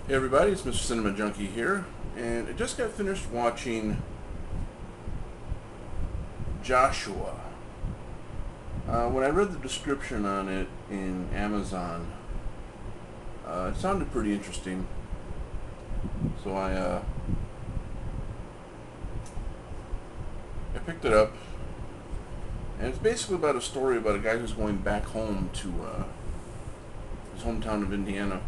Hey everybody, it's Mr. Cinema Junkie here, and I just got finished watching Joshua. When I read the description on it in Amazon, it sounded pretty interesting. So I picked it up, and it's basically about a story about a guy who's going back home to his hometown of Indiana,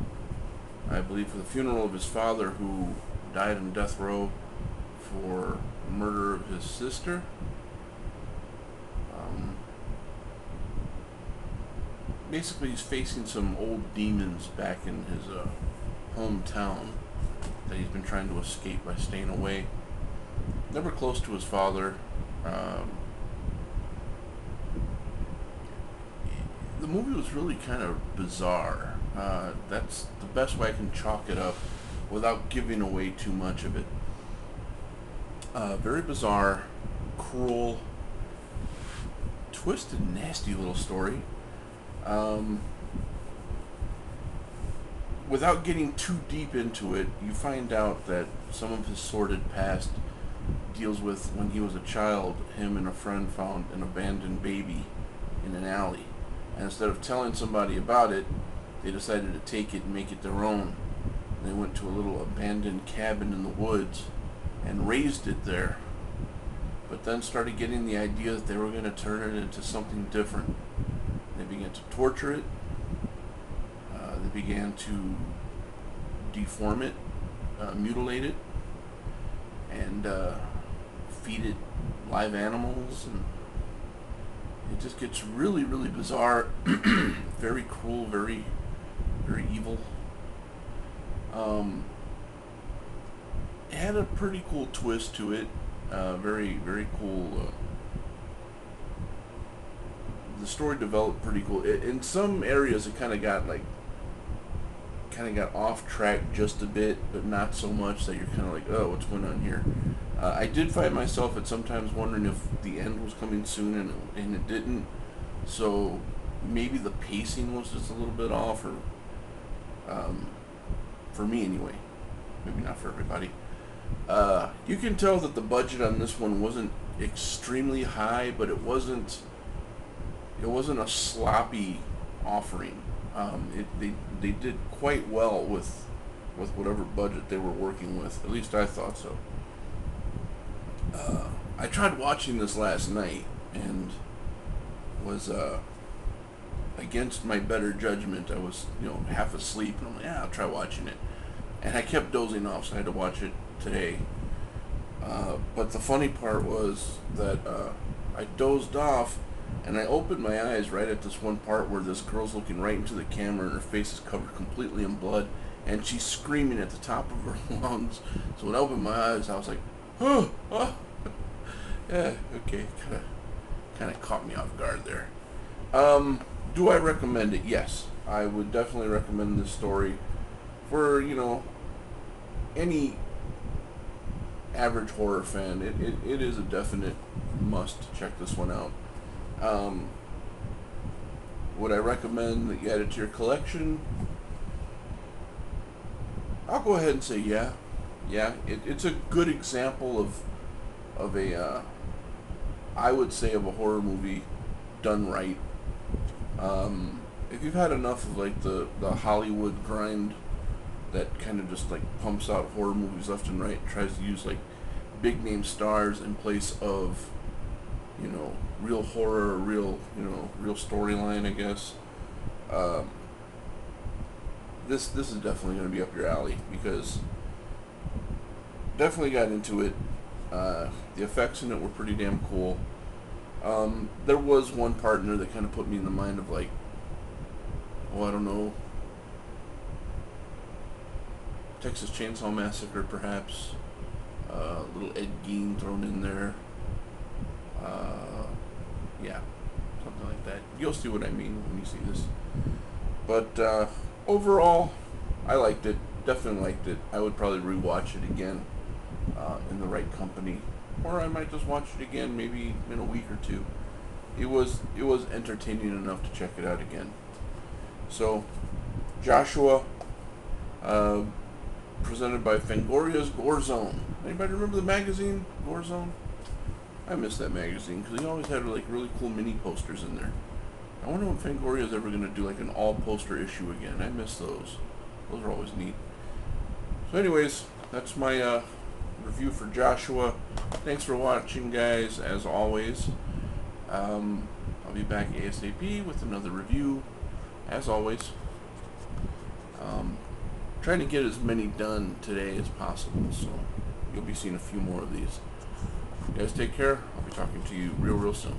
I believe, for the funeral of his father, who died on death row for murder of his sister. Um, Basically, he's facing some old demons back in his hometown that he's been trying to escape by staying away. Never close to his father. Um, the movie was really kind of bizarre. That's the best way I can chalk it up without giving away too much of it. Very bizarre, cruel, twisted, nasty little story. Um, Without getting too deep into it, you find out that some of his sordid past deals with when he was a child. Him and a friend found an abandoned baby in an alley, and instead of telling somebody about it, they decided to take it and make it their own. They went to a little abandoned cabin in the woods and raised it there, but then started getting the idea that they were going to turn it into something different. They began to torture it. They began to deform it, mutilate it, and feed it live animals, and it just gets really, really bizarre, very cruel, very, very evil. Um, it had a pretty cool twist to it, very, very cool. The story developed pretty cool. In some areas, it kind of got off track just a bit, but not so much that you're kind of like, oh, what's going on here? I did find myself at sometimes wondering if the end was coming soon, and it didn't. So maybe the pacing was just a little bit off, or for me anyway. Maybe not for everybody. You can tell that the budget on this one wasn't extremely high, but it wasn't a sloppy offering. They did quite well with whatever budget they were working with. At least I thought so. I tried watching this last night and was against my better judgment. I was half asleep, and I'm like, yeah, I'll try watching it. And I kept dozing off, so I had to watch it today. But the funny part was that I dozed off, and I opened my eyes right at this one part where this girl's looking right into the camera, and her face is covered completely in blood, and she's screaming at the top of her lungs. So when I opened my eyes, I was like, oh, oh. Yeah, okay, kind of caught me off guard there. Do I recommend it? Yes, I would definitely recommend this story for any average horror fan. It is a definite must check this one out. Would I recommend that you add it to your collection? I'll go ahead and say yeah. Yeah, it's a good example of a I would say of a horror movie done right. If you've had enough of like the Hollywood grind that kind of just like pumps out horror movies left and right, tries to use like big name stars in place of real horror, or real storyline, I guess. This is definitely going to be up your alley, because definitely got into it. The effects in it were pretty damn cool. There was one part in there that kind of put me in the mind of like, oh, I don't know, Texas Chainsaw Massacre, perhaps. Little Ed Gein thrown in there. Yeah, something like that. You'll see what I mean when you see this. But overall, I liked it. Definitely liked it. I would probably rewatch it again in the right company, or I might just watch it again maybe in a week or two. It was entertaining enough to check it out again. So, Joshua, presented by Fangoria's Gore Zone. Anybody remember the magazine, Gore Zone? I miss that magazine because they always had like really cool mini posters in there. I wonder when Fangoria's ever going to do like an all poster issue again. I miss those. Those are always neat. So anyways, that's my review for Joshua. Thanks for watching, guys, as always. I'll be back ASAP with another review, as always. Trying to get as many done today as possible, so you'll be seeing a few more of these. You guys take care. I'll be talking to you real soon.